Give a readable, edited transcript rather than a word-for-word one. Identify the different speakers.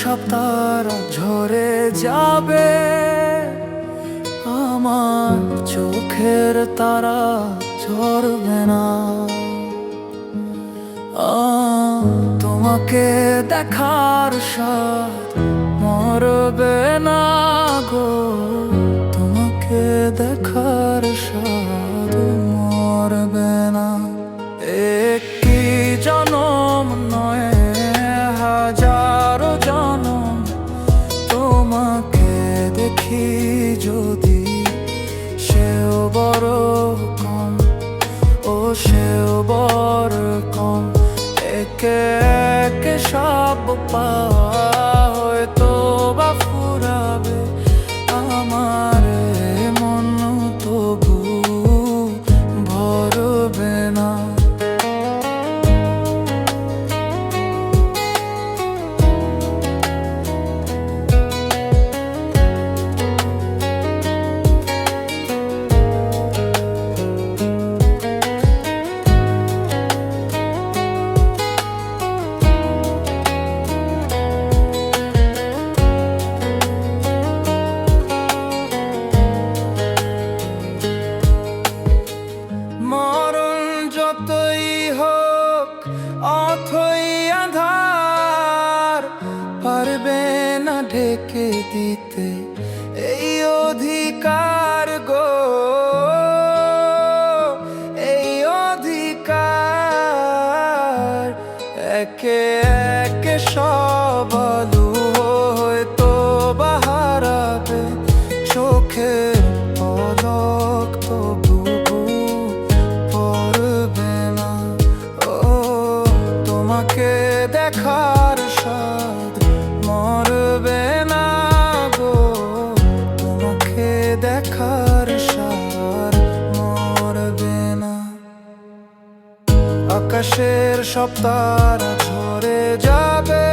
Speaker 1: সব তারা ঝরে যাবে, আমার চোখের তারা ঝরবে না। তোমাকে দেখার স্বাদ মরবে না গো, তোমাকে দেখার স্বাদ মরবে না। একটি জনম নয়, হাজারো জনম তোমাকে দেখি যদি, সেও বড় কম, ও সেও বড় কম। একে একে সব পাওয়া হয়তো বা ফুরাবে, আমার মন তবু ভরবে না। যতই হোক অথই আঁধার, পারবে না ঢেকে দিতে এই অধিকার গো, এই অধিকার। একে একে সব আলো হয়তো বা হারাবে, চোখের পলক তবু তোমাকে দেখার স্বাদ মরবে না গো, তোমাকে দেখার স্বাদ মরবে না। আকাশের সব তারা ঝরে যাবে,